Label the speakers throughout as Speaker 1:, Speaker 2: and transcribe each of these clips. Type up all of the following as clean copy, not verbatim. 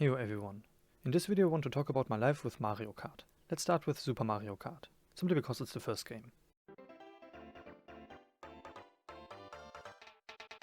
Speaker 1: Heyo everyone. In this video I want to talk about my life with Mario Kart. Let's start with Super Mario Kart, simply because it's the first game.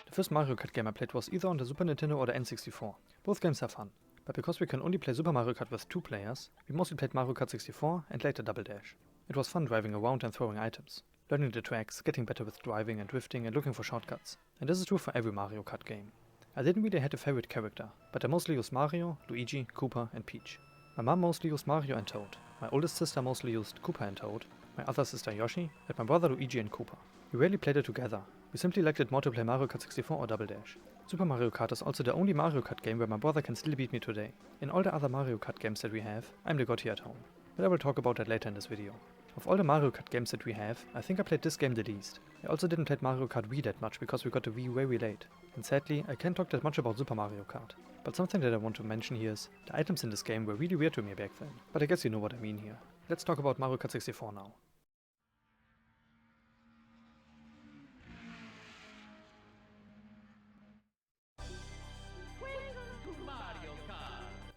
Speaker 1: The first Mario Kart game I played was either on the Super Nintendo or the N64. Both games are fun, but because we can only play Super Mario Kart with 2 players, we mostly played Mario Kart 64 and later Double Dash. It was fun driving around and throwing items, learning the tracks, getting better with driving and drifting and looking for shortcuts. And this is true for every Mario Kart game. I didn't really have a favorite character, but I mostly used Mario, Luigi, Koopa and Peach. My mom mostly used Mario and Toad, my oldest sister mostly used Koopa and Toad, my other sister Yoshi, and my brother Luigi and Koopa. We rarely played it together, we simply liked it more to play Mario Kart 64 or Double Dash. Super Mario Kart is also the only Mario Kart game where my brother can still beat me today. In all the other Mario Kart games that we have, I'm the god here at home. But I will talk about that later in this video. Of all the Mario Kart games that we have, I think I played this game the least. I also didn't play Mario Kart Wii that much because we got the Wii very late. And sadly, I can't talk that much about Super Mario Kart. But something that I want to mention here is, the items in this game were really weird to me back then. But I guess you know what I mean here. Let's talk about Mario Kart 64 now.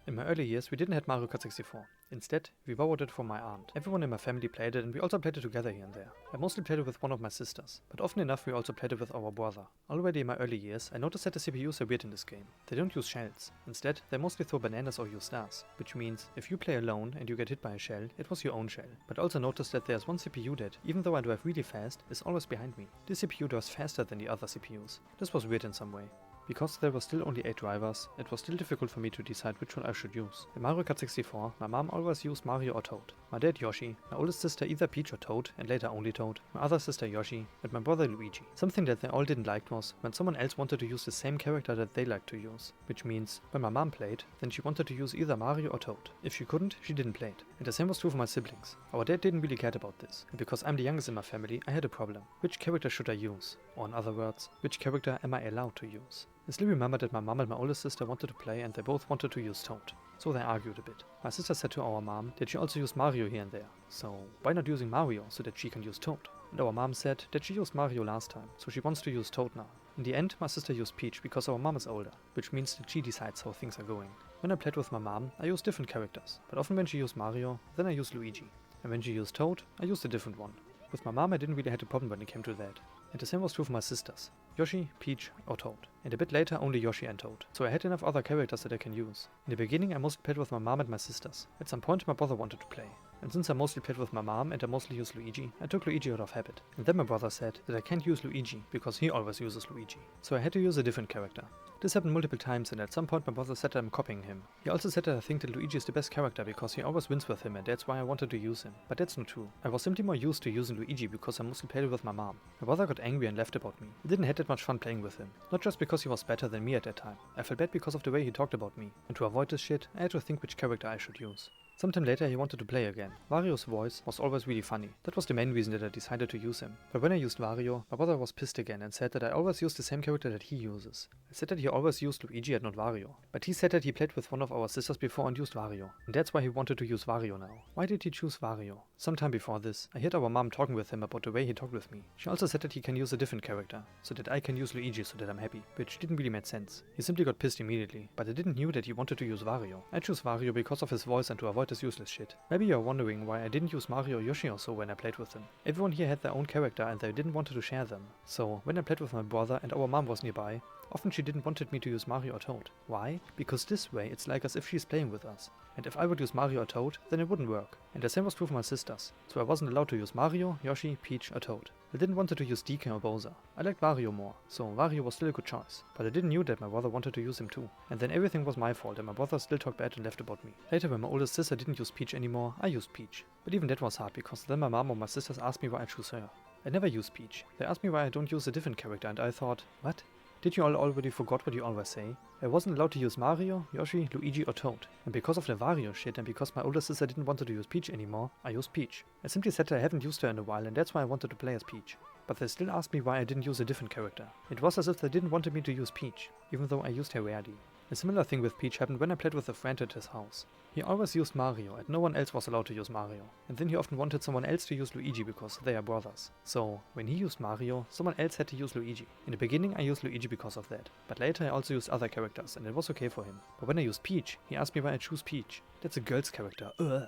Speaker 1: In my early years, we didn't have Mario Kart 64. Instead, we borrowed it from my aunt. Everyone in my family played it and we also played it together here and there. I mostly played it with one of my sisters, but often enough we also played it with our brother. Already in my early years, I noticed that the CPUs are weird in this game. They don't use shells. Instead, they mostly throw bananas or use stars, which means if you play alone and you get hit by a shell, it was your own shell. But also notice that there's one CPU that, even though I drive really fast, is always behind me. This CPU drives faster than the other CPUs. This was weird in some way. Because there were still only 8 drivers, it was still difficult for me to decide which one I should use. In Mario Kart 64, my mom always used Mario or Toad, my dad Yoshi, my oldest sister either Peach or Toad, and later only Toad, my other sister Yoshi, and my brother Luigi. Something that they all didn't like was when someone else wanted to use the same character that they liked to use, which means when my mom played, then she wanted to use either Mario or Toad. If she couldn't, she didn't play it. And the same was true for my siblings. Our dad didn't really care about this, and because I'm the youngest in my family, I had a problem. Which character should I use? Or in other words, which character am I allowed to use? I still remember that my mom and my oldest sister wanted to play and they both wanted to use Toad. So they argued a bit. My sister said to our mom that she also used Mario here and there. So why not using Mario so that she can use Toad? And our mom said that she used Mario last time, so she wants to use Toad now. In the end, my sister used Peach because our mom is older, which means that she decides how things are going. When I played with my mom, I used different characters, but often when she used Mario, then I used Luigi. And when she used Toad, I used a different one. With my mom I didn't really have a problem when it came to that. And the same was true for my sisters. Yoshi, Peach or Toad. And a bit later only Yoshi and Toad. So I had enough other characters that I can use. In the beginning I mostly played with my mom and my sisters. At some point my brother wanted to play. And since I mostly played with my mom and I mostly used Luigi, I took Luigi out of habit. And then my brother said that I can't use Luigi because he always uses Luigi. So I had to use a different character. This happened multiple times and at some point my brother said that I'm copying him. He also said that I think that Luigi is the best character because he always wins with him and that's why I wanted to use him. But that's not true. I was simply more used to using Luigi because I mostly played with my mom. My brother got angry and left about me. I didn't have that much fun playing with him. Not just because he was better than me at that time. I felt bad because of the way he talked about me. And to avoid this shit, I had to think which character I should use. Sometime later he wanted to play again. Wario's voice was always really funny. That was the main reason that I decided to use him. But when I used Wario, my brother was pissed again and said that I always use the same character that he uses. I said that he always used Luigi and not Wario. But he said that he played with one of our sisters before and used Wario. And that's why he wanted to use Wario now. Why did he choose Wario? Sometime before this, I heard our mom talking with him about the way he talked with me. She also said that he can use a different character, so that I can use Luigi so that I'm happy. Which didn't really make sense. He simply got pissed immediately. But I didn't knew that he wanted to use Wario. I chose Wario because of his voice and to avoid this useless shit. Maybe you're wondering why I didn't use Mario or Yoshi or so when I played with them. Everyone here had their own character and they didn't want to share them. So when I played with my brother and our mom was nearby, often she didn't wanted me to use Mario or Toad. Why? Because this way it's like as if she's playing with us. And if I would use Mario or Toad, then it wouldn't work. And the same was true for my sisters. So I wasn't allowed to use Mario, Yoshi, Peach or Toad. I didn't want to use DK or Bowser. I liked Wario more, so Wario was still a good choice. But I didn't knew that my brother wanted to use him too. And then everything was my fault and my brother still talked bad and left about me. Later when my oldest sister didn't use Peach anymore, I used Peach. But even that was hard because then my mom or my sisters asked me why I chose her. I never used Peach. They asked me why I don't use a different character and I thought, what? Did you all already forgot what you always say? I wasn't allowed to use Mario, Yoshi, Luigi or Toad. And because of the Wario shit and because my older sister didn't want to use Peach anymore, I used Peach. I simply said that I haven't used her in a while and that's why I wanted to play as Peach. But they still asked me why I didn't use a different character. It was as if they didn't want me to use Peach, even though I used her rarely. A similar thing with Peach happened when I played with a friend at his house. He always used Mario and no one else was allowed to use Mario, and then he often wanted someone else to use Luigi because they are brothers. So, when he used Mario, someone else had to use Luigi. In the beginning I used Luigi because of that, but later I also used other characters and it was okay for him. But when I used Peach, he asked me why I choose Peach. That's a girl's character, ugh.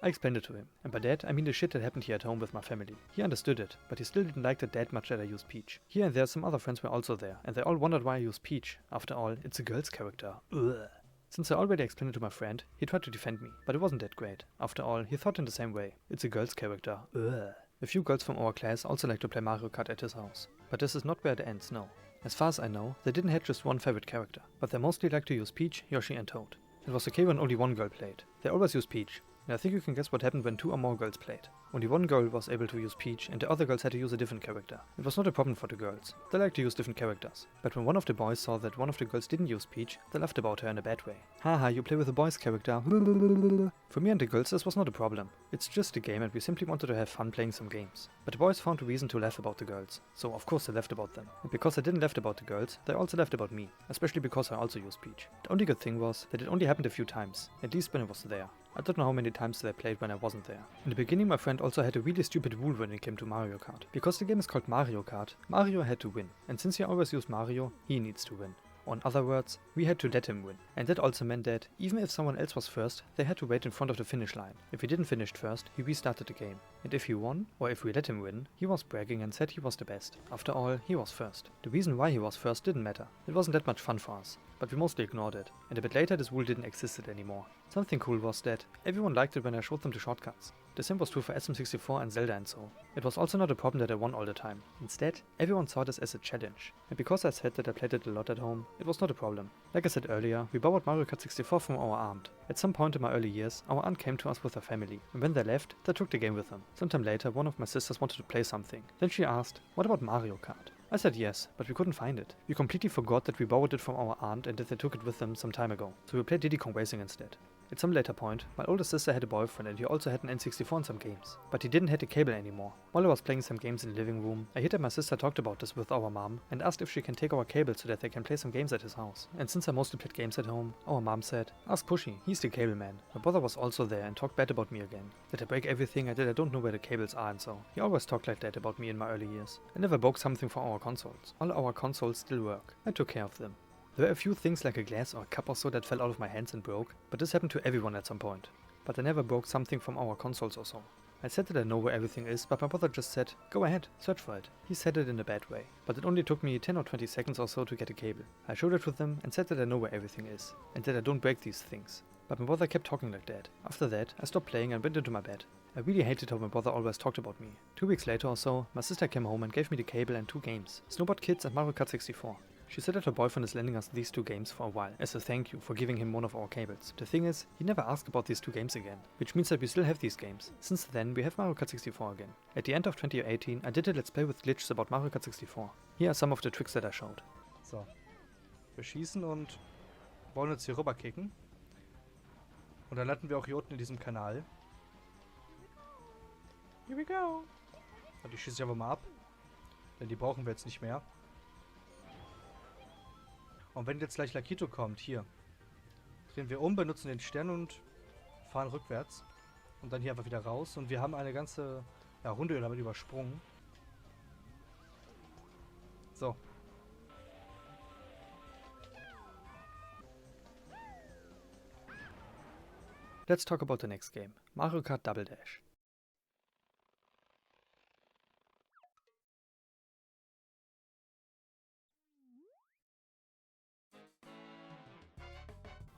Speaker 1: I explained it to him, and by that I mean the shit that happened here at home with my family. He understood it, but he still didn't like it that much that I used Peach. Here and there some other friends were also there, and they all wondered why I used Peach. After all, it's a girl's character, ugh. Since I already explained it to my friend, he tried to defend me, but it wasn't that great. After all, he thought in the same way. It's a girl's character, ugh. A few girls from our class also like to play Mario Kart at his house. But this is not where it ends, no. As far as I know, they didn't have just one favorite character, but they mostly like to use Peach, Yoshi and Toad. It was okay when only one girl played. They always used Peach. And I think you can guess what happened when 2 or more girls played. Only one girl was able to use Peach and the other girls had to use a different character. It was not a problem for the girls. They liked to use different characters. But when one of the boys saw that one of the girls didn't use Peach, they laughed about her in a bad way. Haha, you play with a boy's character. For me and the girls this was not a problem. It's just a game and we simply wanted to have fun playing some games. But the boys found a reason to laugh about the girls. So of course they laughed about them. And because they didn't laugh about the girls, they also laughed about me. Especially because I also used Peach. The only good thing was that it only happened a few times. At least when I was there. I don't know how many times they played when I wasn't there. In the beginning my friend also had a really stupid rule when it came to Mario Kart. Because the game is called Mario Kart, Mario had to win. And since he always used Mario, he needs to win. Or in other words, we had to let him win. And that also meant that, even if someone else was first, they had to wait in front of the finish line. If he didn't finish first, he restarted the game. And if he won, or if we let him win, he was bragging and said he was the best. After all, he was first. The reason why he was first didn't matter. It wasn't that much fun for us. But we mostly ignored it. And a bit later this rule didn't exist anymore. Something cool was that everyone liked it when I showed them the shortcuts. The same was true for SM64 and Zelda and so. It was also not a problem that I won all the time. Instead, everyone saw this as a challenge. And because I said that I played it a lot at home, it was not a problem. Like I said earlier, we borrowed Mario Kart 64 from our aunt. At some point in my early years, our aunt came to us with her family. And when they left, they took the game with them. Sometime later, one of my sisters wanted to play something. Then she asked, what about Mario Kart? I said yes, but we couldn't find it. We completely forgot that we borrowed it from our aunt and that they took it with them some time ago. So we played Diddy Kong Racing instead. At some later point, my older sister had a boyfriend and he also had an N64 in some games. But he didn't have the cable anymore. While I was playing some games in the living room, I heard that my sister talked about this with our mom and asked if she can take our cable so that they can play some games at his house. And since I mostly played games at home, our mom said, ask Pushy, he's the cable man. My brother was also there and talked bad about me again. That I break everything and that I don't know where the cables are and so. He always talked like that about me in my early years. I never broke something for our consoles. All our consoles still work. I took care of them. There were a few things like a glass or a cup or so that fell out of my hands and broke, but this happened to everyone at some point. But I never broke something from our consoles or so. I said that I know where everything is, but my brother just said, go ahead, search for it. He said it in a bad way, but it only took me 10 or 20 seconds or so to get a cable. I showed it to them and said that I know where everything is, and that I don't break these things. But my brother kept talking like that. After that, I stopped playing and went into my bed. I really hated how my brother always talked about me. 2 weeks later or so, my sister came home and gave me the cable and 2 games, Snowboard Kids and Mario Kart 64. She said that her boyfriend is lending us these 2 games for a while, as a thank you for giving him one of our cables. The thing is, he never asked about these 2 games again, which means that we still have these games. Since then, we have Mario Kart 64 again. At the end of 2018, I did a Let's Play with Glitches about Mario Kart 64. Here are some of the tricks that I showed.
Speaker 2: So, wir schießen und wollen jetzt hier rüberkicken. Und dann landen wir auch hier unten in diesem Kanal. Here we go! Und die schieße ich aber mal ab, denn die brauchen wir jetzt nicht mehr. Und wenn jetzt gleich Lakito kommt, hier, drehen wir um, benutzen den Stern und fahren rückwärts. Und dann hier einfach wieder raus. Und wir haben eine ganze Runde damit übersprungen. So.
Speaker 1: Let's talk about the next game, Mario Kart Double Dash.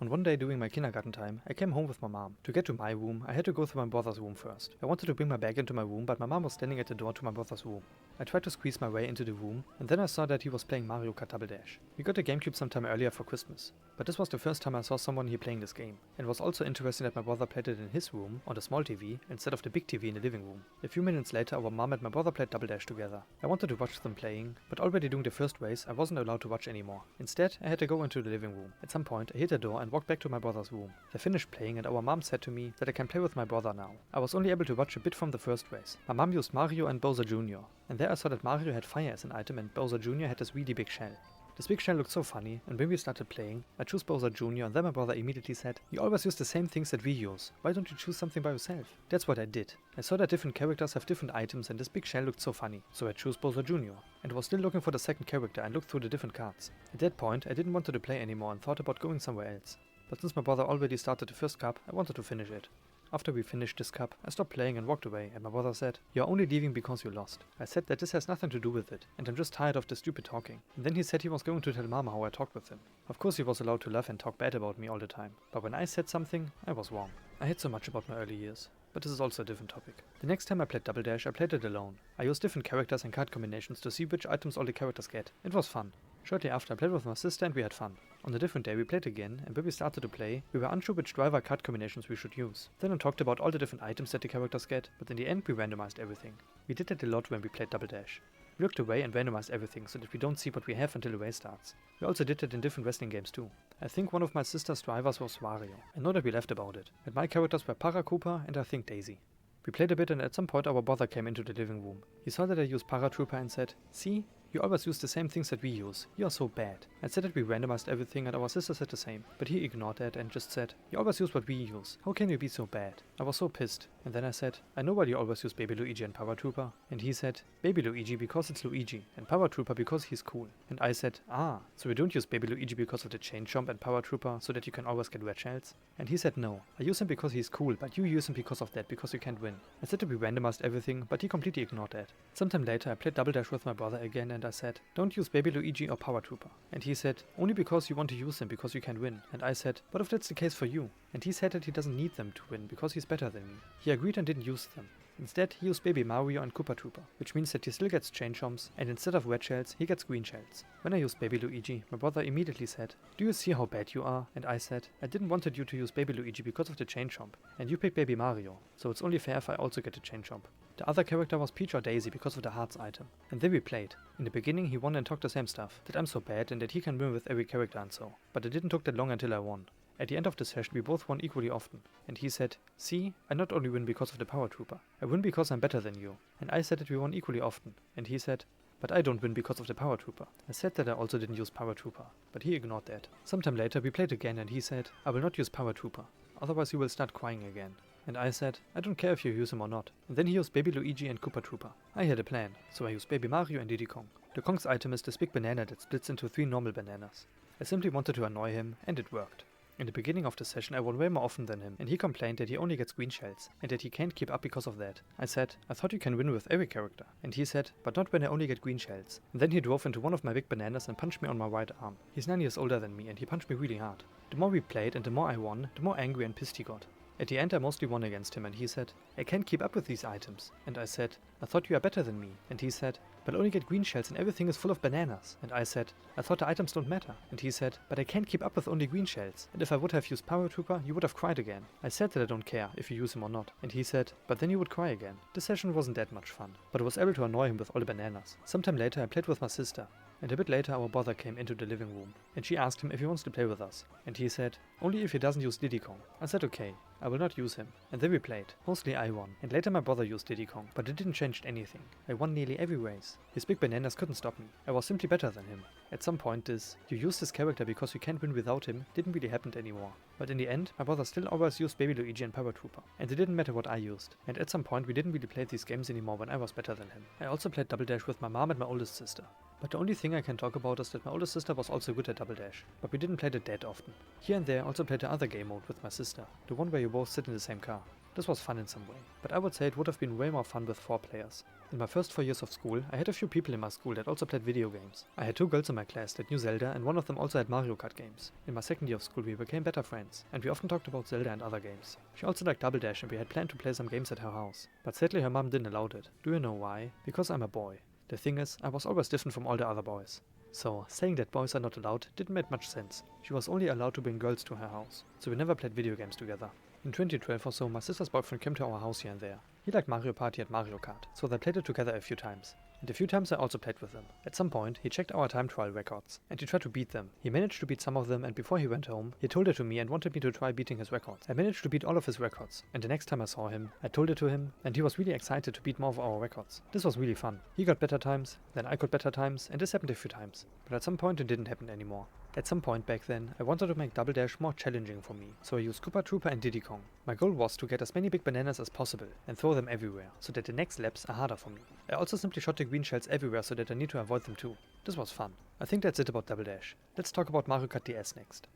Speaker 1: On one day during my kindergarten time, I came home with my mom. To get to my room, I had to go through my brother's room first. I wanted to bring my bag into my room, but my mom was standing at the door to my brother's room. I tried to squeeze my way into the room, and then I saw that he was playing Mario Kart Double Dash. We got a GameCube sometime earlier for Christmas, but this was the first time I saw someone here playing this game, and it was also interesting that my brother played it in his room, on the small TV, instead of the big TV in the living room. A few minutes later, our mom and my brother played Double Dash together. I wanted to watch them playing, but already during the first race, I wasn't allowed to watch anymore. Instead, I had to go into the living room. At some point, I hit the door and walked back to my brother's room. They finished playing and our mom said to me that I can play with my brother now. I was only able to watch a bit from the first race. My mom used Mario and Bowser Jr. And there I saw that Mario had fire as an item and Bowser Jr. had this really big shell. This big shell looked so funny, and when we started playing, I chose Bowser Jr. and then my brother immediately said, "You always use the same things that we use. Why don't you choose something by yourself?" That's what I did. I saw that different characters have different items and this big shell looked so funny, so I chose Bowser Jr. and was still looking for the second character and looked through the different cards. At that point, I didn't want to play anymore and thought about going somewhere else. But since my brother already started the first cup, I wanted to finish it. After we finished this cup, I stopped playing and walked away, and my brother said, "You're only leaving because you lost." I said that this has nothing to do with it, and I'm just tired of the stupid talking. And then he said he was going to tell Mama how I talked with him. Of course he was allowed to laugh and talk bad about me all the time, but when I said something, I was wrong. I hate so much about my early years, but this is also a different topic. The next time I played Double Dash, I played it alone. I used different characters and card combinations to see which items all the characters get. It was fun. Shortly after, I played with my sister and we had fun. On a different day we played again, and when we started to play, we were unsure which driver card combinations we should use. Then I talked about all the different items that the characters get, but in the end we randomized everything. We did that a lot when we played Double Dash. We looked away and randomized everything so that we don't see what we have until the race starts. We also did that in different wrestling games too. I think one of my sister's drivers was Wario. I know that we laughed about it, but my characters were Paratrooper and I think Daisy. We played a bit and at some point our brother came into the living room. He saw that I used Paratrooper and said, "See? You always use the same things that we use. You are so bad." I said that we randomized everything and our sister said the same, but he ignored that and just said, "You always use what we use. How can you be so bad?" I was so pissed. And then I said, "I know why you always use Baby Luigi and Paratrooper." And he said, "Baby Luigi because it's Luigi, and Paratrooper because he's cool." And I said, "Ah, so we don't use Baby Luigi because of the chain jump and Paratrooper so that you can always get red shells?" And he said, "No, I use him because he's cool, but you use him because of that, because you can't win." I said that we randomized everything, but he completely ignored that. Sometime later I played Double Dash with my brother again and I said, "Don't use Baby Luigi or Paratrooper." And he said, "Only because you want to use them because you can win." And I said, "What if that's the case for you?" And he said that he doesn't need them to win because he's better than me. He agreed and didn't use them. Instead, he used Baby Mario and Koopa Trooper, which means that he still gets chain jumps, and instead of red shells, he gets green shells. When I used Baby Luigi, my brother immediately said, "Do you see how bad you are?" And I said, "I didn't wanted you to use Baby Luigi because of the chain jump, and you picked Baby Mario, so it's only fair if I also get a chain jump." The other character was Peach or Daisy because of the hearts item. And then we played. In the beginning he won and talked the same stuff, that I'm so bad and that he can win with every character and so. But it didn't took that long until I won. At the end of the session we both won equally often, and he said, "See, I not only win because of the Paratrooper, I win because I'm better than you." And I said that we won equally often, and he said, "But I don't win because of the Paratrooper." I said that I also didn't use Paratrooper, but he ignored that. Sometime later we played again and he said, "I will not use Paratrooper, otherwise you will start crying again." And I said, "I don't care if you use him or not." And then he used Baby Luigi and Koopa Trooper. I had a plan, so I used Baby Mario and Diddy Kong. The Kong's item is this big banana that splits into 3 normal bananas. I simply wanted to annoy him, and it worked. In the beginning of the session I won way more often than him, and he complained that he only gets green shells, and that he can't keep up because of that. I said, "I thought you can win with every character." And he said, "But not when I only get green shells." And then he drove into one of my big bananas and punched me on my right arm. He's 9 years older than me, and he punched me really hard. The more we played and the more I won, the more angry and pissed he got. At the end I mostly won against him and he said, "I can't keep up with these items." And I said, "I thought you are better than me." And he said, "But I only get green shells and everything is full of bananas." And I said, "I thought the items don't matter." And he said, "But I can't keep up with only green shells. And if I would have used Paratrooper, you would have cried again." I said that I don't care if you use him or not. And he said, "But then you would cry again." The session wasn't that much fun, but I was able to annoy him with all the bananas. Sometime later I played with my sister. And a bit later our brother came into the living room, and she asked him if he wants to play with us. And he said, "Only if he doesn't use Diddy Kong." I said, "Okay, I will not use him." And then we played. Mostly I won. And later my brother used Diddy Kong, but it didn't change anything. I won nearly every race. His big bananas couldn't stop me. I was simply better than him. At some point this, "you use this character because you can't win without him," didn't really happen anymore. But in the end, my brother still always used Baby Luigi and Paratrooper. And it didn't matter what I used. And at some point we didn't really play these games anymore when I was better than him. I also played Double Dash with my mom and my oldest sister. But the only thing I can talk about is that my oldest sister was also good at Double Dash, but we didn't play it that often. Here and there I also played the other game mode with my sister, the one where you both sit in the same car. This was fun in some way, but I would say it would have been way more fun with 4 players. In my first 4 years of school, I had a few people in my school that also played video games. I had 2 girls in my class that knew Zelda, and one of them also had Mario Kart games. In my second year of school we became better friends, and we often talked about Zelda and other games. She also liked Double Dash and we had planned to play some games at her house. But sadly her mom didn't allow it. Do you know why? Because I'm a boy. The thing is, I was always different from all the other boys. So, saying that boys are not allowed didn't make much sense. She was only allowed to bring girls to her house, so we never played video games together. In 2012 or so, my sister's boyfriend came to our house here and there. He liked Mario Party and Mario Kart, so they played it together a few times. and a few times I also played with him. At some point, he checked our time trial records, and he tried to beat them. He managed to beat some of them, and before he went home, he told it to me and wanted me to try beating his records. I managed to beat all of his records, and the next time I saw him, I told it to him, and he was really excited to beat more of our records. This was really fun. He got better times, then I got better times, and this happened a few times. But at some point it didn't happen anymore. At some point back then, I wanted to make Double Dash more challenging for me, so I used Koopa Trooper and Diddy Kong. My goal was to get as many big bananas as possible and throw them everywhere, so that the next laps are harder for me. I also simply shot the green shells everywhere so that I need to avoid them too. This was fun. I think that's it about Double Dash. Let's talk about Mario Kart DS next.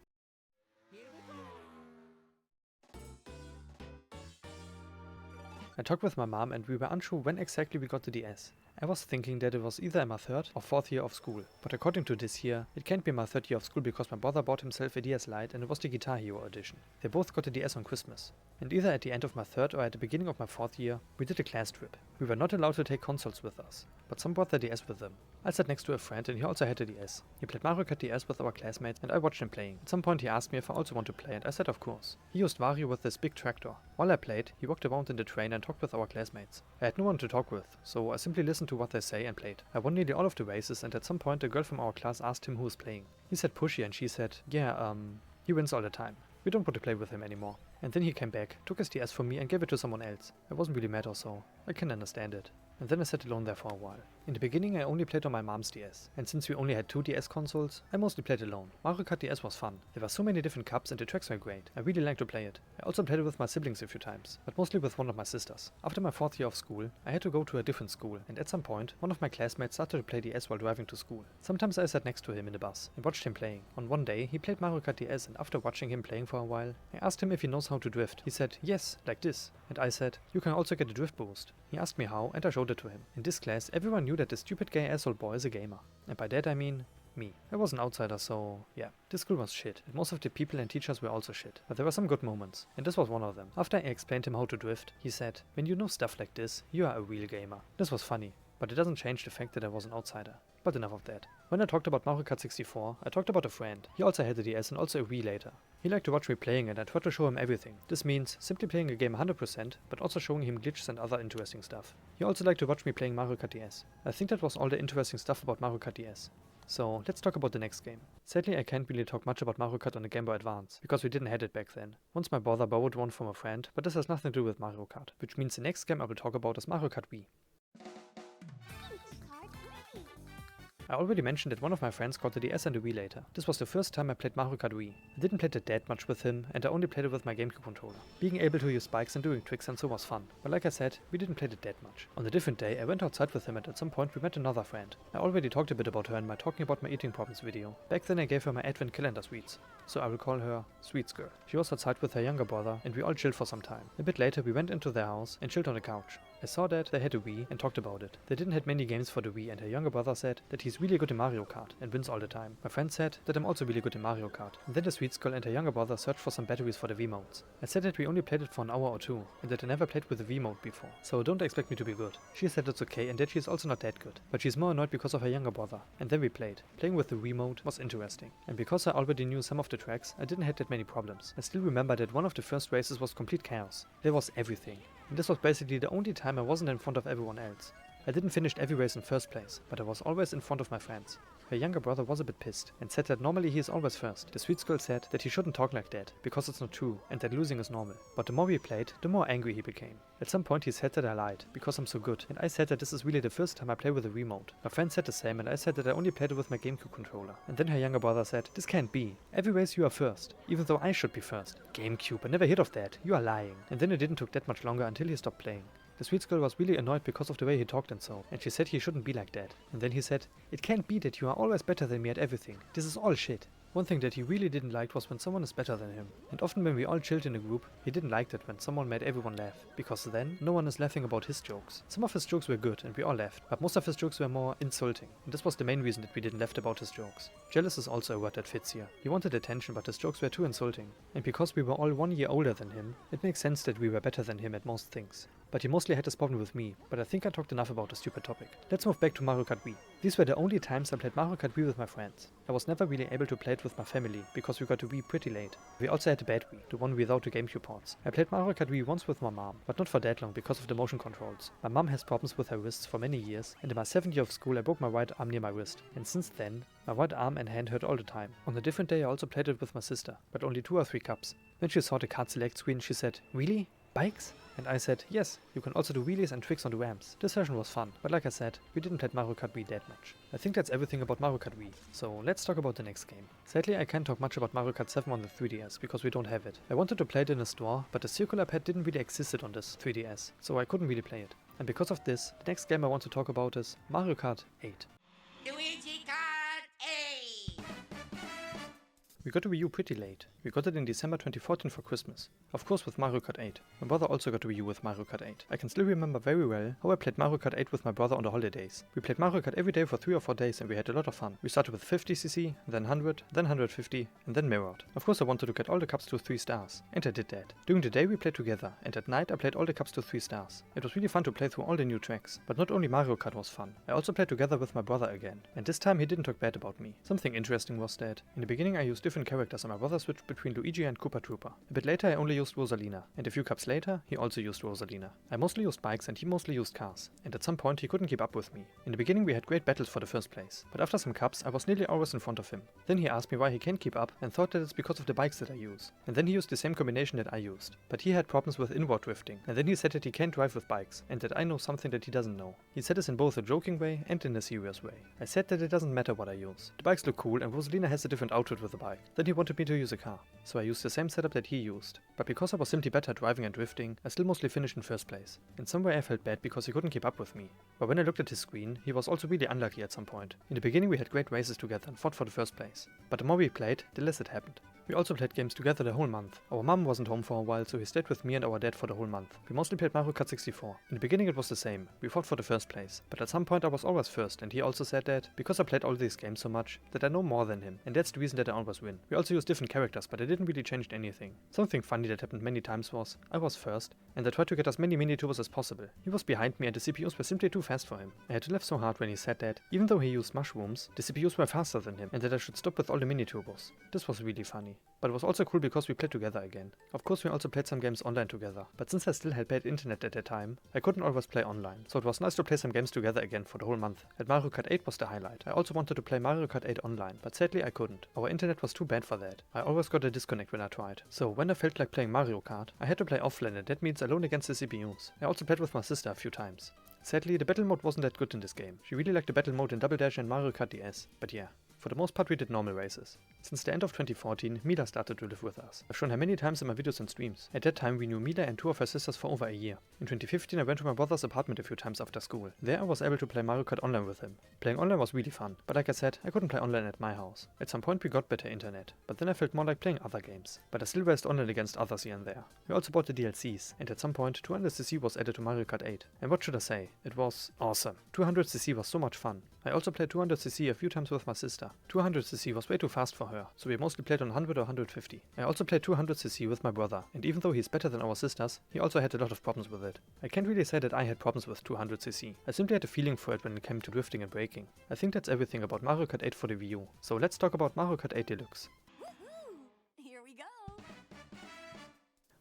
Speaker 1: I talked with my mom and we were unsure when exactly we got the DS. I was thinking that it was either in my 3rd or 4th year of school, but according to this year, it can't be my 3rd year of school because my brother bought himself a DS Lite and it was the Guitar Hero edition. They both got a DS on Christmas. And either at the end of my 3rd or at the beginning of my 4th year, we did a class trip. We were not allowed to take consoles with us, but some brought their DS with them. I sat next to a friend and he also had a DS. He played Mario Kart DS with our classmates and I watched him playing. At some point he asked me if I also want to play and I said of course. He used Wario with this big tractor. While I played, he walked around in the train and talked with our classmates. I had no one to talk with, so I simply listened to what they say and played. I won nearly all of the races and at some point a girl from our class asked him who was playing. He said Pushy and she said, yeah, he wins all the time. We don't want to play with him anymore. And then he came back, took his DS from me and gave it to someone else. I wasn't really mad or so. I can understand it. And then I sat alone there for a while. In the beginning I only played on my mom's DS, and since we only had 2 DS consoles, I mostly played alone. Mario Kart DS was fun. There were so many different cups and the tracks were great. I really liked to play it. I also played it with my siblings a few times, but mostly with one of my sisters. After my 4th year of school, I had to go to a different school, and at some point, one of my classmates started to play DS while driving to school. Sometimes I sat next to him in the bus and watched him playing. On one day, he played Mario Kart DS, and after watching him playing for a while, I asked him if he knows how to drift. He said, yes, like this. And I said, you can also get a drift boost. He asked me how, and I showed it to him. In this class, everyone knew that the stupid gay asshole boy is a gamer. And by that I mean me. I was an outsider, so yeah. This school was shit, and most of the people and teachers were also shit. But there were some good moments, and this was one of them. After I explained him how to drift, he said, when you know stuff like this, you are a real gamer. This was funny, but it doesn't change the fact that I was an outsider. But enough of that. When I talked about Mario Kart 64, I talked about a friend. He also had a DS and also a Wii later. He liked to watch me playing and I tried to show him everything. This means simply playing a game 100%, but also showing him glitches and other interesting stuff. He also liked to watch me playing Mario Kart DS. I think that was all the interesting stuff about Mario Kart DS. So let's talk about the next game. Sadly I can't really talk much about Mario Kart on the Game Boy Advance, because we didn't have it back then. Once my brother borrowed one from a friend, but this has nothing to do with Mario Kart, which means the next game I will talk about is Mario Kart Wii. I already mentioned that one of my friends got the DS and the Wii later. This was the first time I played Mario Kart Wii. I didn't play it that much with him, and I only played it with my GameCube controller. Being able to use spikes and doing tricks and so was fun, but like I said, we didn't play it that much. On a different day, I went outside with him and at some point we met another friend. I already talked a bit about her in my Talking About My Eating Problems video. Back then I gave her my Advent calendar sweets, so I will call her Sweets Girl. She was outside with her younger brother and we all chilled for some time. A bit later we went into their house and chilled on the couch. I saw that they had a Wii and talked about it. They didn't have many games for the Wii and her younger brother said that he's really good in Mario Kart and wins all the time. My friend said that I'm also really good in Mario Kart. And then the Sweets Girl and her younger brother searched for some batteries for the Wiimotes. I said that we only played it for an hour or two and that I never played with the Wiimote before, so don't expect me to be good. She said it's okay and that she's also not that good, but she's more annoyed because of her younger brother. And then we played. Playing with the Wiimote was interesting. And because I already knew some of the tracks, I didn't have that many problems. I still remember that one of the first races was complete chaos. There was everything. And this was basically the only time I wasn't in front of everyone else. I didn't finish every race in first place, but I was always in front of my friends. Her younger brother was a bit pissed and said that normally he is always first. The Sweets Girl said that he shouldn't talk like that, because it's not true and that losing is normal. But the more we played, the more angry he became. At some point he said that I lied, because I'm so good, and I said that this is really the first time I play with a Wiimote. My friend said the same and I said that I only played it with my GameCube controller. And then her younger brother said, this can't be. Every race you are first, even though I should be first. GameCube, I never heard of that. You are lying. And then it didn't took that much longer until he stopped playing. The Sweets Girl was really annoyed because of the way he talked and so, and she said he shouldn't be like that. And then he said, it can't be that you are always better than me at everything. This is all shit. One thing that he really didn't like was when someone is better than him. And often when we all chilled in a group, he didn't like that when someone made everyone laugh, because then no one is laughing about his jokes. Some of his jokes were good and we all laughed, but most of his jokes were more insulting. And this was the main reason that we didn't laugh about his jokes. Jealous is also a word that fits here. He wanted attention, but his jokes were too insulting. And because we were all 1 year older than him, it makes sense that we were better than him at most things. But he mostly had this problem with me, but I think I talked enough about the stupid topic. Let's move back to Mario Kart Wii. These were the only times I played Mario Kart Wii with my friends. I was never really able to play it with my family, because we got the Wii pretty late. We also had a bad Wii, the one without the GameCube ports. I played Mario Kart Wii once with my mom, but not for that long because of the motion controls. My mom has problems with her wrists for many years, and in my 7th year of school I broke my right arm near my wrist, and since then, my right arm and hand hurt all the time. On a different day I also played it with my sister, but only 2 or 3 cups. When she saw the kart select screen she said, "Really? Bikes?" And I said, yes, you can also do wheelies and tricks on the ramps. This session was fun, but like I said, we didn't play Mario Kart Wii that much. I think that's everything about Mario Kart Wii, so let's talk about the next game. Sadly I can't talk much about Mario Kart 7 on the 3DS, because we don't have it. I wanted to play it in a store, but the circular pad didn't really exist on this 3DS, so I couldn't really play it. And because of this, the next game I want to talk about is Mario Kart 8.
Speaker 3: Luigi Kart 8!
Speaker 1: We got the Wii U pretty late. We got it in December 2014 for Christmas. Of course with Mario Kart 8. My brother also got the Wii U with Mario Kart 8. I can still remember very well how I played Mario Kart 8 with my brother on the holidays. We played Mario Kart every day for 3 or 4 days and we had a lot of fun. We started with 50cc, then 100, then 150, and then mirrored. Of course I wanted to get all the cups to 3 stars, and I did that. During the day we played together, and at night I played all the cups to 3 stars. It was really fun to play through all the new tracks. But not only Mario Kart was fun, I also played together with my brother again. And this time he didn't talk bad about me. Something interesting was that, in the beginning I used different characters and my brother switched between Luigi and Koopa Trooper. A bit later I only used Rosalina, and a few cups later he also used Rosalina. I mostly used bikes and he mostly used cars, and at some point he couldn't keep up with me. In the beginning we had great battles for the first place, but after some cups I was nearly always in front of him. Then he asked me why he can't keep up and thought that it's because of the bikes that I use. And then he used the same combination that I used, but he had problems with inward drifting, and then he said that he can't drive with bikes, and that I know something that he doesn't know. He said this in both a joking way and in a serious way. I said that it doesn't matter what I use. The bikes look cool and Rosalina has a different outfit with the bike. Then he wanted me to use a car, so I used the same setup that he used. But because I was simply better at driving and drifting, I still mostly finished in first place. In some way I felt bad because he couldn't keep up with me. But when I looked at his screen, he was also really unlucky at some point. In the beginning we had great races together and fought for the first place. But the more we played, the less it happened. We also played games together the whole month. Our mum wasn't home for a while, so he stayed with me and our dad for the whole month. We mostly played Mario Kart 64. In the beginning it was the same. We fought for the first place. But at some point I was always first, and he also said that, because I played all these games so much, that I know more than him, and that's the reason that I always win. We also used different characters, but I didn't really change anything. Something funny that happened many times was, I was first, and I tried to get as many mini-turbos as possible. He was behind me and the CPUs were simply too fast for him. I had to laugh so hard when he said that, even though he used mushrooms, the CPUs were faster than him, and that I should stop with all the mini-turbos. This was really funny. But it was also cool because we played together again. Of course we also played some games online together, but since I still had bad internet at that time, I couldn't always play online, so it was nice to play some games together again for the whole month. And Mario Kart 8 was the highlight. I also wanted to play Mario Kart 8 online, but sadly I couldn't. Our internet was too bad for that. I always got a disconnect when I tried. So when I felt like playing Mario Kart, I had to play offline, and that means alone against the CPUs. I also played with my sister a few times. Sadly, the battle mode wasn't that good in this game. She really liked the battle mode in Double Dash and Mario Kart DS, but yeah. For the most part we did normal races. Since the end of 2014, Mila started to live with us. I've shown her many times in my videos and streams. At that time we knew Mila and 2 of her sisters for over a year. In 2015 I went to my brother's apartment a few times after school. There I was able to play Mario Kart online with him. Playing online was really fun, but like I said, I couldn't play online at my house. At some point we got better internet, but then I felt more like playing other games. But I still raced online against others here and there. We also bought the DLCs, and at some point 200cc was added to Mario Kart 8. And what should I say? It was awesome. 200cc was so much fun. I also played 200cc a few times with my sister. 200cc was way too fast for her, so we mostly played on 100 or 150. I also played 200cc with my brother, and even though he's better than our sisters, he also had a lot of problems with it. I can't really say that I had problems with 200cc. I simply had a feeling for it when it came to drifting and braking. I think that's everything about Mario Kart 8 for the Wii U. So let's talk about Mario Kart 8 Deluxe.
Speaker 3: Here we go!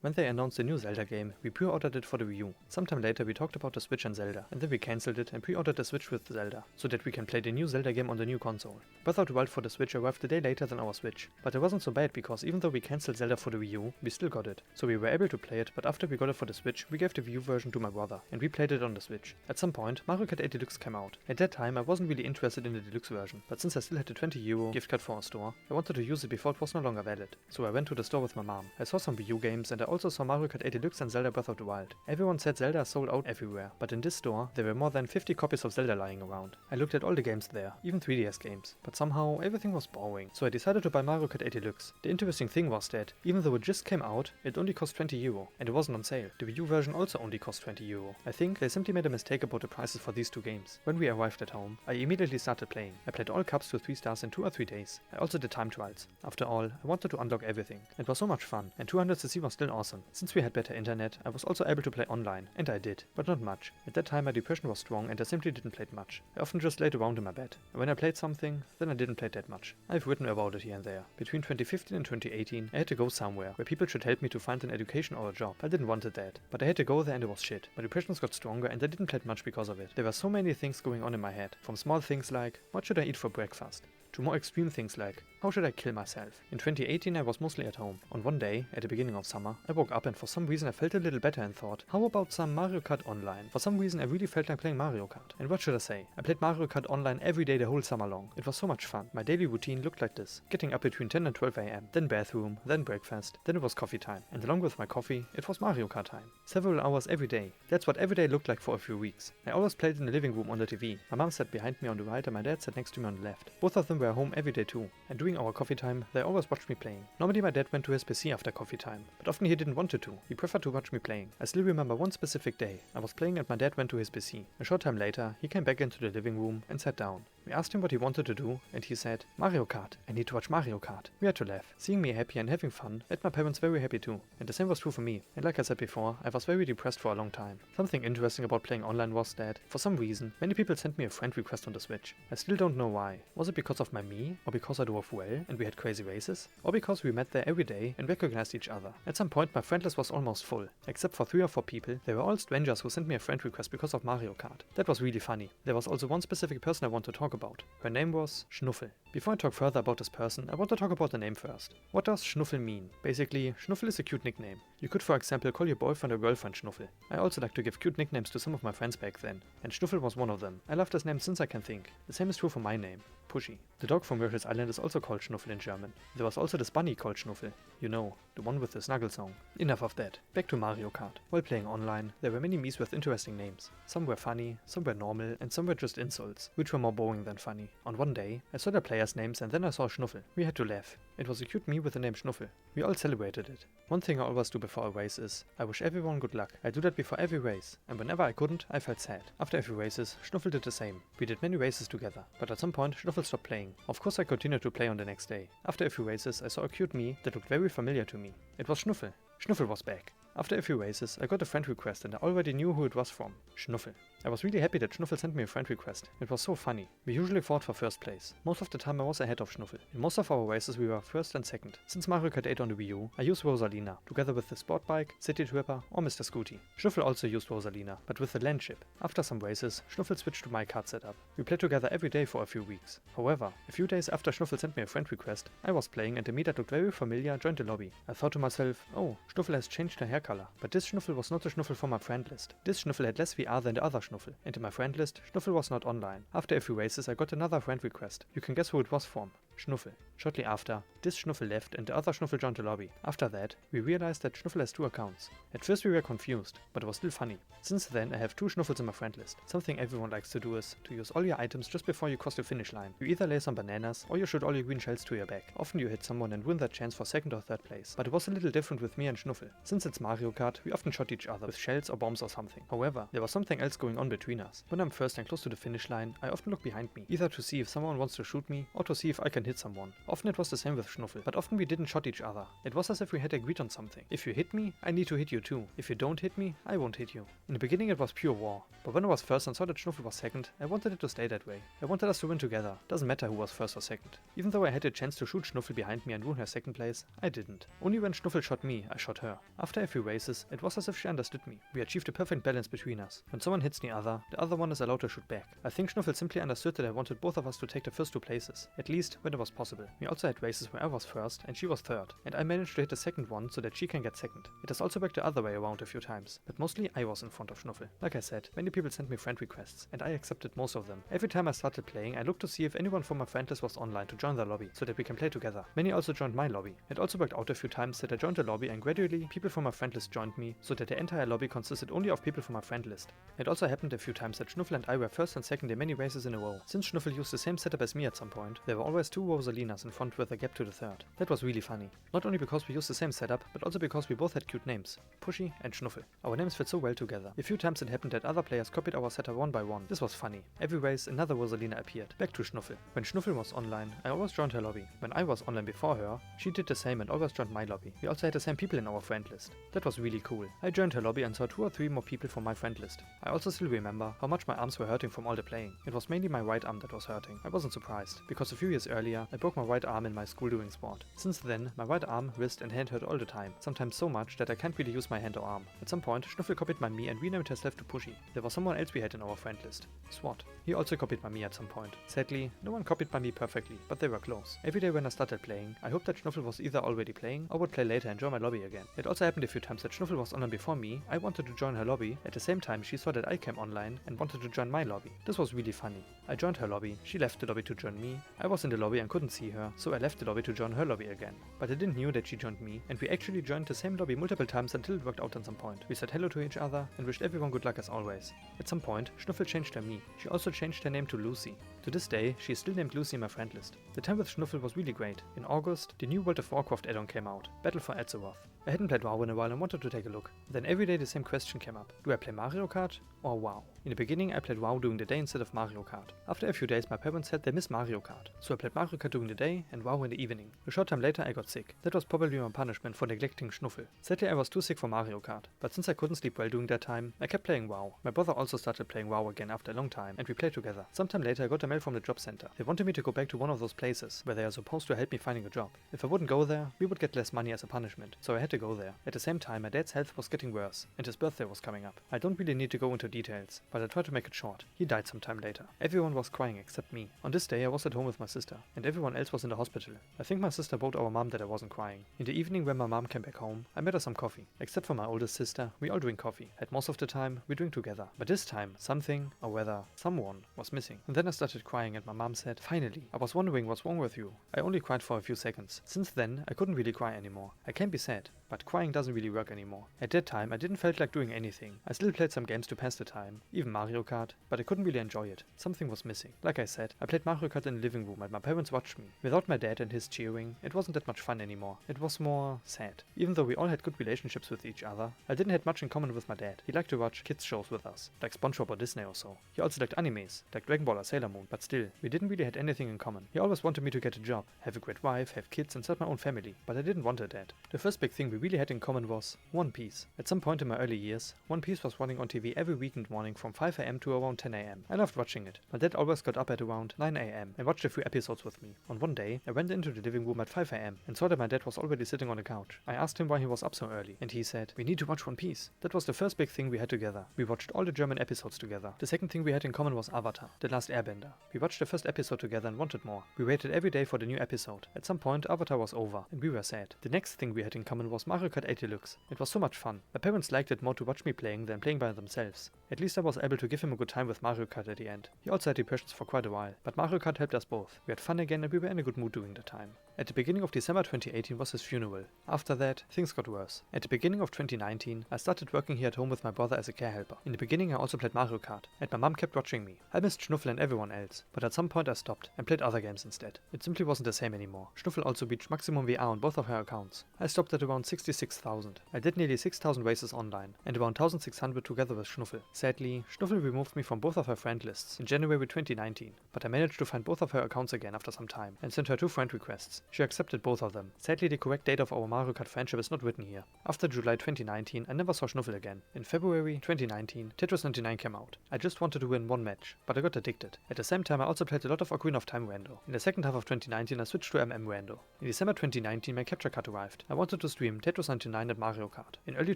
Speaker 1: When they announced the new Zelda game, we pre-ordered it for the Wii U. Sometime later we talked about the Switch and Zelda, and then we cancelled it and pre-ordered the Switch with Zelda, so that we can play the new Zelda game on the new console. Breath of the Wild for the Switch arrived a day later than our Switch, but it wasn't so bad because even though we cancelled Zelda for the Wii U, we still got it. So we were able to play it, but after we got it for the Switch, we gave the Wii U version to my brother, and we played it on the Switch. At some point, Mario Kart 8 Deluxe came out. At that time I wasn't really interested in the Deluxe version, but since I still had a €20 gift card for a store, I wanted to use it before it was no longer valid. So I went to the store with my mom. I saw some Wii U games and I also saw Mario Kart 8 Deluxe and Zelda Breath of the Wild. Everyone said Zelda sold out everywhere, but in this store there were more than 50 copies of Zelda lying around. I looked at all the games there, even 3DS games, but somehow everything was boring, so I decided to buy Mario Kart 8 Deluxe. The interesting thing was that, even though it just came out, it only cost €20, and it wasn't on sale. The Wii U version also only cost €20. I think they simply made a mistake about the prices for these two games. When we arrived at home, I immediately started playing. I played all cups to 3 stars in 2 or 3 days. I also did time trials. After all, I wanted to unlock everything. It was so much fun, and 200cc was still awesome. Since we had better internet, I was also able to play online, and I did, but not much. At that time my depression was strong and I simply didn't play it much. I often just laid around in my bed, and when I played something, then I didn't play that much. I've written about it here and there. Between 2015 and 2018, I had to go somewhere, where people should help me to find an education or a job. I didn't want that, but I had to go there and it was shit. My depressions got stronger and I didn't play it much because of it. There were so many things going on in my head, from small things like, what should I eat for breakfast? To more extreme things like, how should I kill myself? In 2018 I was mostly at home. On one day, at the beginning of summer, I woke up and for some reason I felt a little better and thought, how about some Mario Kart Online? For some reason I really felt like playing Mario Kart. And what should I say? I played Mario Kart Online every day the whole summer long. It was so much fun. My daily routine looked like this. Getting up between 10 and 12 AM, then bathroom, then breakfast, then it was coffee time. And along with my coffee, it was Mario Kart time. Several hours every day. That's what every day looked like for a few weeks. I always played in the living room on the TV. My mom sat behind me on the right and my dad sat next to me on the left. Both of them were home every day too. And during our coffee time, they always watched me playing. Normally my dad went to his PC after coffee time, but often he didn't want to. He preferred to watch me playing. I still remember one specific day. I was playing and my dad went to his PC. A short time later, he came back into the living room and sat down. We asked him what he wanted to do, and he said, Mario Kart, I need to watch Mario Kart. We had to laugh. Seeing me happy and having fun made my parents very happy too. And the same was true for me. And like I said before, I was very depressed for a long time. Something interesting about playing online was that, for some reason, many people sent me a friend request on the Switch. I still don't know why. Was it because of my me? Or because I drove well and we had crazy races? Or because we met there every day and recognized each other? At some point my friend list was almost full. Except for 3 or 4 people, they were all strangers who sent me a friend request because of Mario Kart. That was really funny. There was also one specific person I want to talk about. Her name was Schnuffel. Before I talk further about this person, I want to talk about the name first. What does Schnuffel mean? Basically, Schnuffel is a cute nickname. You could for example call your boyfriend or girlfriend Schnuffel. I also like to give cute nicknames to some of my friends back then, and Schnuffel was one of them. I love this name since I can think. The same is true for my name, Pushy. The dog from Yoshi's Island is also called Schnuffel in German. There was also this bunny called Schnuffel. You know, the one with the snuggle song. Enough of that. Back to Mario Kart. While playing online, there were many Miis with interesting names. Some were funny, some were normal, and some were just insults, which were more boring than funny. On one day, I saw the players' names and then I saw Schnuffel. We had to laugh. It was a cute Mii with the name Schnuffel. We all celebrated it. One thing I always do before a race is, I wish everyone good luck. I do that before every race, and whenever I couldn't, I felt sad. After every races, Schnuffel did the same. We did many races together, but at some point Schnuffel stopped playing. Of course I continued to play on the next day. After a few races, I saw a cute Mii that looked very familiar to me. It was Schnuffel. Schnuffel was back. After a few races, I got a friend request and I already knew who it was from. Schnuffel. I was really happy that Schnuffel sent me a friend request. It was so funny. We usually fought for first place. Most of the time I was ahead of Schnuffel. In most of our races we were first and second. Since Mario Kart 8 on the Wii U, I used Rosalina, together with the Sport Bike, City Tripper or Mr. Scooty. Schnuffel also used Rosalina, but with the land ship. After some races, Schnuffel switched to my kart setup. We played together every day for a few weeks. However, a few days after Schnuffel sent me a friend request, I was playing and the Mii that looked very familiar joined the lobby. I thought to myself, oh, Schnuffel has changed her hair color. But this Schnuffel was not the Schnuffel from my friend list. This Schnuffel had less VR than the other Schnuffel, and in my friend list, Schnuffel was not online. After a few races I got another friend request. You can guess who it was from. Schnuffel. Shortly after, this Schnuffel left and the other Schnuffel joined the lobby. After that, we realized that Schnuffel has 2 accounts. At first we were confused, but it was still funny. Since then I have 2 Schnuffels in my friend list. Something everyone likes to do is to use all your items just before you cross the finish line. You either lay some bananas or you shoot all your green shells to your back. Often you hit someone and win that chance for 2nd or 3rd place. But it was a little different with me and Schnuffel. Since it's Mario Kart, we often shot each other with shells or bombs or something. However, there was something else going on between us. When I'm first and close to the finish line, I often look behind me, either to see if someone wants to shoot me or to see if I can hit someone. Often it was the same with Schnuffel, but often we didn't shot each other. It was as if we had agreed on something. If you hit me, I need to hit you too. If you don't hit me, I won't hit you. In the beginning it was pure war, but when I was first and saw that Schnuffel was second, I wanted it to stay that way. I wanted us to win together. Doesn't matter who was first or second. Even though I had a chance to shoot Schnuffel behind me and ruin her 2nd place, I didn't. Only when Schnuffel shot me, I shot her. After a few races, it was as if she understood me. We achieved a perfect balance between us. When someone hits the other one is allowed to shoot back. I think Schnuffel simply understood that I wanted both of us to take the first 2 places, at least when it was possible. We also had races where I was first and she was 3rd, and I managed to hit the 2nd one so that she can get 2nd. It has also worked the other way around a few times, but mostly I was in front of Schnuffel. Like I said, many people sent me friend requests, and I accepted most of them. Every time I started playing, I looked to see if anyone from my friend list was online to join the lobby, so that we can play together. Many also joined my lobby. It also worked out a few times that I joined the lobby and gradually people from my friend list joined me, so that the entire lobby consisted only of people from my friend list. It also happened a few times that Schnuffel and I were first and second in many races in a row. Since Schnuffel used the same setup as me at some point, there were always 2 Rosalinas in front with a gap to the third. That was really funny. Not only because we used the same setup, but also because we both had cute names, Pushy and Schnuffel. Our names fit so well together. A few times it happened that other players copied our setup one by one. This was funny. Every race another Rosalina appeared. Back to Schnuffel. When Schnuffel was online, I always joined her lobby. When I was online before her, she did the same and always joined my lobby. We also had the same people in our friend list. That was really cool. I joined her lobby and saw 2 or 3 more people from my friend list. I also still remember how much my arms were hurting from all the playing. It was mainly my right arm that was hurting. I wasn't surprised, because a few years earlier I broke my right arm in my school doing sport. Since then, my right arm, wrist and hand hurt all the time, sometimes so much that I can't really use my hand or arm. At some point, Schnuffel copied my me and renamed herself to Pushy. There was someone else we had in our friend list, Swat. He also copied my me at some point. Sadly, no one copied my me perfectly, but they were close. Every day when I started playing, I hoped that Schnuffel was either already playing or would play later and join my lobby again. It also happened a few times that Schnuffel was online before me, I wanted to join her lobby, at the same time she saw that I came online and wanted to join my lobby. This was really funny. I joined her lobby, she left the lobby to join me, I was in the lobby and couldn't see her, so I left the lobby to join her lobby again. But I didn't know that she joined me, and we actually joined the same lobby multiple times until it worked out at some point. We said hello to each other and wished everyone good luck as always. At some point, Schnuffel changed her me. She also changed her name to Lucy. To this day, she is still named Lucy in my friend list. The time with Schnuffel was really great. In August, the new World of Warcraft add-on came out, Battle for Azeroth. I hadn't played WoW in a while and wanted to take a look. Then every day the same question came up. Do I play Mario Kart or WoW? In the beginning I played WoW during the day instead of Mario Kart. After a few days my parents said they miss Mario Kart, so I played Mario Kart during the day and WoW in the evening. A short time later I got sick. That was probably my punishment for neglecting Schnuffel. Sadly I was too sick for Mario Kart, but since I couldn't sleep well during that time, I kept playing WoW. My brother also started playing WoW again after a long time, and we played together. Sometime later I got a mail from the job center. They wanted me to go back to one of those places where they are supposed to help me finding a job. If I wouldn't go there, we would get less money as a punishment, so I had to go there. At the same time my dad's health was getting worse, and his birthday was coming up. I don't really need to go into details, but I tried to make it short. He died sometime later. Everyone was crying except me. On this day I was at home with my sister, and everyone else was in the hospital. I think my sister told our mom that I wasn't crying. In the evening when my mom came back home, I made her some coffee. Except for my oldest sister, we all drink coffee. And most of the time, we drink together. But this time, something, or rather, someone, was missing. And then I started crying and my mom said, "Finally, I was wondering what's wrong with you." I only cried for a few seconds. Since then, I couldn't really cry anymore. I can be sad, but crying doesn't really work anymore. At that time, I didn't feel like doing anything. I still played some games to pass the time, even Mario Kart, but I couldn't really enjoy it. Something was missing. Like I said, I played Mario Kart in the living room and my parents watched me. Without my dad and his cheering, it wasn't that much fun anymore. It was more sad. Even though we all had good relationships with each other, I didn't have much in common with my dad. He liked to watch kids shows with us, like SpongeBob or Disney or so. He also liked animes, like Dragon Ball or Sailor Moon, but still, we didn't really have anything in common. He always wanted me to get a job, have a great wife, have kids and start my own family, but I didn't want a dad. The first big thing we really had in common was One Piece. At some point in my early years, One Piece was running on TV every weekend morning from 5 AM to around 10 AM. I loved watching it. My dad always got up at around 9 AM and watched a few episodes with me. On one day, I went into the living room at 5 AM and saw that my dad was already sitting on the couch. I asked him why he was up so early, and he said, "We need to watch One Piece." That was the first big thing we had together. We watched all the German episodes together. The second thing we had in common was Avatar, The Last Airbender. We watched the first episode together and wanted more. We waited every day for the new episode. At some point, Avatar was over, and we were sad. The next thing we had in common was Mario Kart 8 Deluxe. It was so much fun. My parents liked it more to watch me playing than playing by themselves. At least I was able to give him a good time with Mario Kart at the end. He also had depressions for quite a while, but Mario Kart helped us both. We had fun again and we were in a good mood during the time. At the beginning of December 2018 was his funeral. After that, things got worse. At the beginning of 2019, I started working here at home with my brother as a care helper. In the beginning I also played Mario Kart, and my mom kept watching me. I missed Schnuffel and everyone else, but at some point I stopped and played other games instead. It simply wasn't the same anymore. Schnuffel also reached maximum VR on both of her accounts. I stopped at around 66,000. I did nearly 6,000 races online, and around 1,600 together with Schnuffel. Sadly, Schnuffel removed me from both of her friend lists in January 2019, but I managed to find both of her accounts again after some time, and sent her 2 friend requests. She accepted both of them. Sadly, the correct date of our Mario Kart friendship is not written here. After July 2019, I never saw Schnuffel again. In February 2019, Tetris 99 came out. I just wanted to win one match, but I got addicted. At the same time, I also played a lot of Ocarina of Time rando. In the second half of 2019, I switched to rando. In December 2019, my capture card arrived. I wanted to stream Tetris 99 and Mario Kart. In early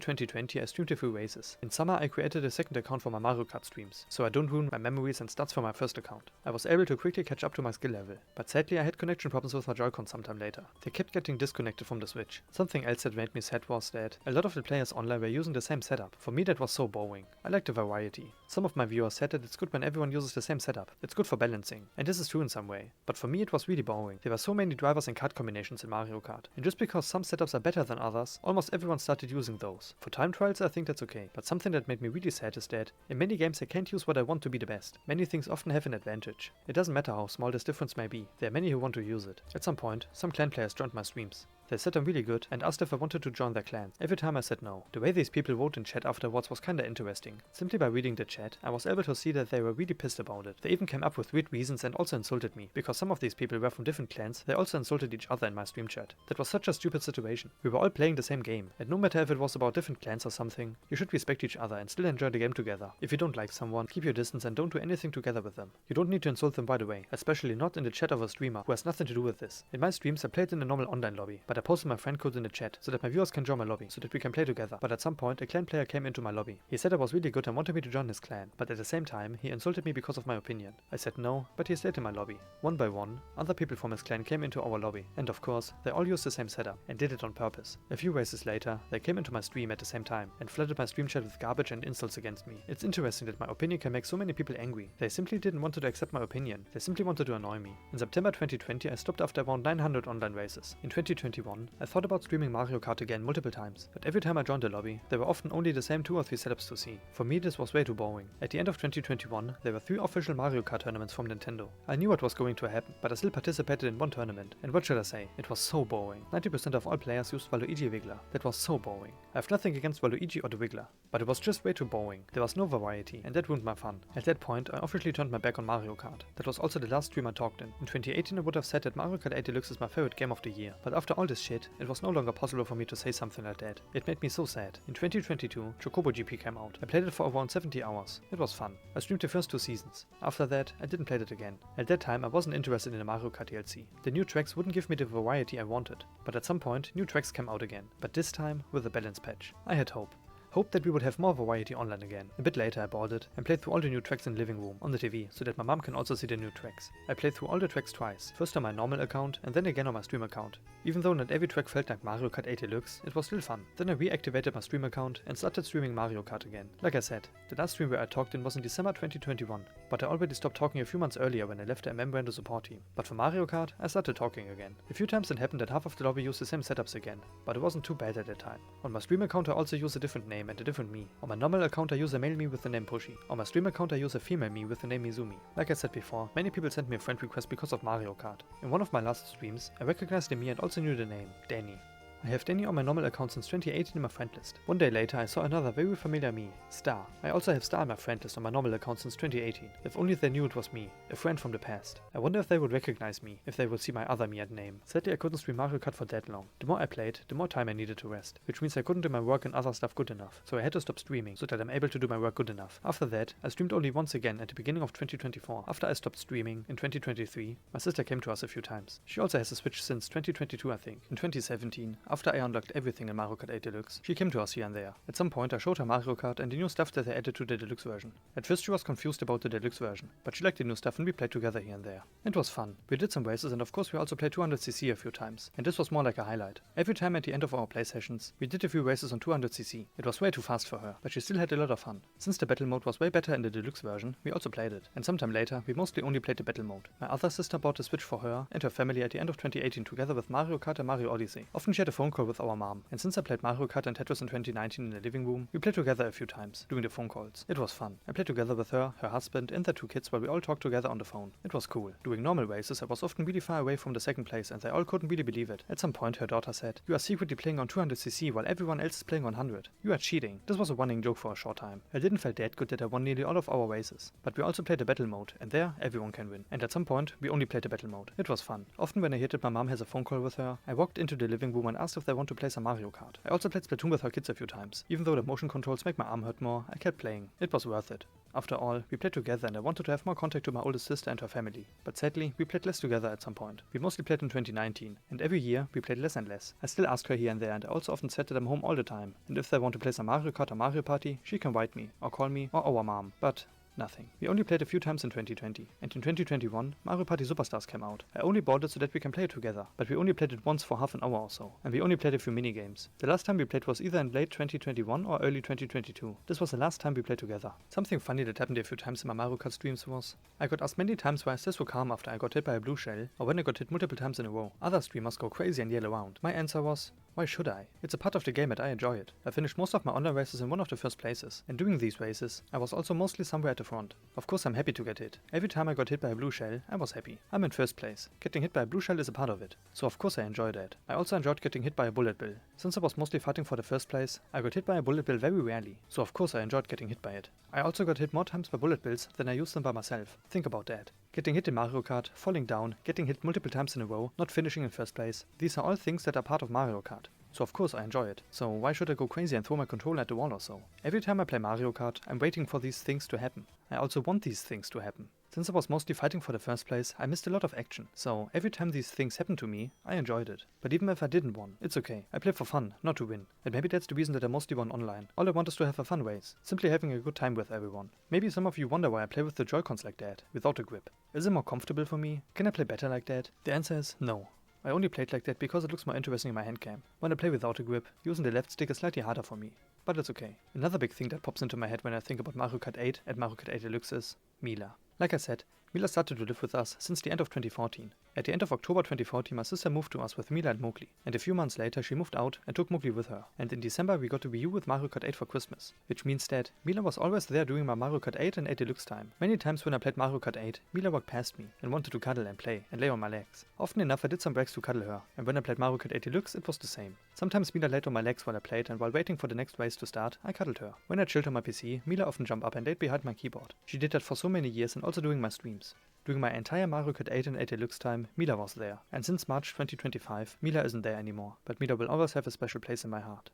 Speaker 1: 2020, I streamed a few races. In summer, I created a second account for my Mario Kart streams, so I don't ruin my memories and stats for my first account. I was able to quickly catch up to my skill level, but sadly I had connection problems with my Joy-Con sometime later. They kept getting disconnected from the Switch. Something else that made me sad was that a lot of the players online were using the same setup. For me that was so boring. I like the variety. Some of my viewers said that it's good when everyone uses the same setup. It's good for for balancing, and this is true in some way, but for me it was really boring. There were so many drivers and kart combinations in Mario Kart, and just because some setups are better than others, almost everyone started using those. For time trials I think that's okay, but something that made me really sad is that in many games I can't use what I want to be the best. Many things often have an advantage. It doesn't matter how small this difference may be, there are many who want to use it. At some point, some clan players joined my streams. They said I'm really good and asked if I wanted to join their clan. Every time I said no. The way these people wrote in chat afterwards was kinda interesting. Simply by reading the chat, I was able to see that they were really pissed about it. They even came up with weird reasons and also insulted me. Because some of these people were from different clans, they also insulted each other in my stream chat. That was such a stupid situation. We were all playing the same game, and no matter if it was about different clans or something, you should respect each other and still enjoy the game together. If you don't like someone, keep your distance and don't do anything together with them. You don't need to insult them right away, especially not in the chat of a streamer who has nothing to do with this. In my streams I played in a normal online lobby, but I posted my friend code in the chat so that my viewers can join my lobby, so that we can play together. But at some point a clan player came into my lobby. He said I was really good and wanted me to join his clan, but at the same time he insulted me because of my opinion. I said no, but he stayed in my lobby. One by one, other people from his clan came into our lobby, and of course they all used the same setup and did it on purpose. A few races later they came into my stream at the same time and flooded my stream chat with garbage and insults against me. It's interesting that my opinion can make so many people angry. They simply didn't want to accept my opinion, they simply wanted to annoy me. In September 2020 I stopped after around 900 online races. In 2021 I thought about streaming Mario Kart again multiple times, but every time I joined a lobby there were often only the same 2 or 3 setups to see. For me this was way too boring. At the end of 2021 there were 3 official Mario Kart tournaments from Nintendo. I knew what was going to happen, but I still participated in one tournament, and what should I say, it was so boring. 90% of all players used Waluigi Wiggler. That was so boring. I have nothing against Waluigi or the Wiggler, but it was just way too boring. There was no variety, and that ruined my fun. At that point I officially turned my back on Mario Kart. That was also the last stream I talked in. In 2018 I would have said that Mario Kart 8 Deluxe is my favorite game of the year, but after all this shit, it was no longer possible for me to say something like that. It made me so sad. In 2022, Chocobo GP came out. I played it for around 70 hours. It was fun. I streamed the first 2 seasons. After that, I didn't play it again. At that time, I wasn't interested in the Mario Kart DLC. The new tracks wouldn't give me the variety I wanted. But at some point, new tracks came out again. But this time, with a balance patch. I had hope. Hope that we would have more variety online again. A bit later I bought it and played through all the new tracks in the living room on the TV so that my mom can also see the new tracks. I played through all the tracks twice, first on my normal account and then again on my stream account. Even though not every track felt like Mario Kart 8 Deluxe, it was still fun. Then I reactivated my stream account and started streaming Mario Kart again. Like I said, the last stream where I talked in was in December 2021, but I already stopped talking a few months earlier when I left a member in the support team. But for Mario Kart, I started talking again. A few times it happened that half of the lobby used the same setups again, but it wasn't too bad at that time. On my stream account I also use a different name and a different me. On my normal account I use a male me with the name Pushy. On my stream account I use a female me with the name Mizumi. Like I said before, many people sent me a friend request because of Mario Kart. In one of my last streams, I recognized the me and also knew the name, Danny. I have Danny on my normal account since 2018 in my friend list. One day later I saw another very familiar me, Star. I also have Star on my friend list on my normal account since 2018. If only they knew it was me, a friend from the past. I wonder if they would recognize me, if they would see my other me and name. Sadly I couldn't stream Mario Kart for that long. The more I played, the more time I needed to rest, which means I couldn't do my work and other stuff good enough. So I had to stop streaming, so that I'm able to do my work good enough. After that, I streamed only once again at the beginning of 2024. After I stopped streaming, in 2023, my sister came to us a few times. She also has a Switch since 2022 I think. In 2017, after I unlocked everything in Mario Kart 8 Deluxe, she came to us here and there. At some point I showed her Mario Kart and the new stuff that they added to the Deluxe version. At first she was confused about the Deluxe version, but she liked the new stuff and we played together here and there. It was fun. We did some races and of course we also played 200cc a few times, and this was more like a highlight. Every time at the end of our play sessions, we did a few races on 200cc. It was way too fast for her, but she still had a lot of fun. Since the battle mode was way better in the Deluxe version, we also played it, and sometime later we mostly only played the battle mode. My other sister bought a Switch for her and her family at the end of 2018 together with Mario Kart and Mario Odyssey. Often she had a phone call with our mom, and since I played Mario Kart and Tetris in 2019 in the living room, we played together a few times, doing the phone calls. It was fun. I played together with her, her husband and their 2 kids while we all talked together on the phone. It was cool. Doing normal races I was often really far away from the second place and they all couldn't really believe it. At some point her daughter said, "You are secretly playing on 200cc while everyone else is playing on 100. You are cheating." This was a running joke for a short time. I didn't feel that good that I won nearly all of our races. But we also played the battle mode, and there everyone can win. And at some point we only played the battle mode. It was fun. Often when I heard that my mom has a phone call with her, I walked into the living room and asked if they want to play some Mario Kart. I also played Splatoon with her kids a few times. Even though the motion controls make my arm hurt more, I kept playing. It was worth it. After all, we played together and I wanted to have more contact to my oldest sister and her family. But sadly, we played less together at some point. We mostly played in 2019, and every year we played less and less. I still ask her here and there, and I also often said that I'm home all the time, and if they want to play some Mario Kart or Mario Party, she can write me, or call me, or our mom. But Nothing. We only played a few times in 2020, and in 2021, Mario Party Superstars came out. I only bought it so that we can play it together, but we only played it once for half an hour or so, and we only played a few minigames. The last time we played was either in late 2021 or early 2022. This was the last time we played together. Something funny that happened a few times in my Mario Kart streams was, I got asked many times why I stay so calm after I got hit by a blue shell, or when I got hit multiple times in a row. Other streamers go crazy and yell around. My answer was, why should I? It's a part of the game and I enjoy it. I finished most of my online races in one of the first places, and doing these races, I was also mostly somewhere at the front. Of course I'm happy to get hit. Every time I got hit by a blue shell, I was happy. I'm in first place. Getting hit by a blue shell is a part of it, so of course I enjoyed that. I also enjoyed getting hit by a bullet bill. Since I was mostly fighting for the first place, I got hit by a bullet bill very rarely, so of course I enjoyed getting hit by it. I also got hit more times by bullet bills than I used them by myself. Think about that. Getting hit in Mario Kart, falling down, getting hit multiple times in a row, not finishing in first place, these are all things that are part of Mario Kart. So of course I enjoy it. So why should I go crazy and throw my controller at the wall or so? Every time I play Mario Kart, I'm waiting for these things to happen. I also want these things to happen. Since I was mostly fighting for the first place, I missed a lot of action. So every time these things happened to me, I enjoyed it. But even if I didn't win, it's okay. I play for fun, not to win. And maybe that's the reason that I mostly won online. All I want is to have a fun race. Simply having a good time with everyone. Maybe some of you wonder why I play with the Joy-Cons like that, without a grip. Is it more comfortable for me? Can I play better like that? The answer is no. I only played like that because it looks more interesting in my handcam. When I play without a grip, using the left stick is slightly harder for me. But it's okay. Another big thing that pops into my head when I think about Mario Kart 8 and Mario Kart 8 Deluxe is Mila. Like I said, Mila started to live with us since the end of 2014. At the end of October 2014, my sister moved to us with Mila and Mowgli, and a few months later she moved out and took Mowgli with her. And in December we got a Wii U with Mario Kart 8 for Christmas, which means that Mila was always there during my Mario Kart 8 and 8 Deluxe time. Many times when I played Mario Kart 8, Mila walked past me and wanted to cuddle and play and lay on my legs. Often enough I did some breaks to cuddle her, and when I played Mario Kart 8 Deluxe it was the same. Sometimes Mila laid on my legs while I played, and while waiting for the next race to start, I cuddled her. When I chilled on my PC, Mila often jumped up and laid behind my keyboard. She did that for so many years and also during my streams. During my entire Mario Kart 8 and 8 Deluxe time, Mila was there. And since March 2025, Mila isn't there anymore, but Mila will always have a special place in my heart.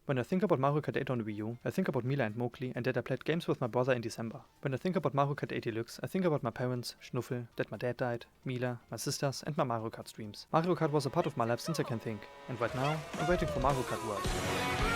Speaker 1: When I think about Mario Kart 8 on the Wii U, I think about Mila and Mowgli and that I played games with my brother in December. When I think about Mario Kart 8 Deluxe, I think about my parents, Schnuffel, that my dad died, Mila, my sisters and my Mario Kart streams. Mario Kart was a part of my life since I can think, and right now, I'm waiting for Mario Kart World.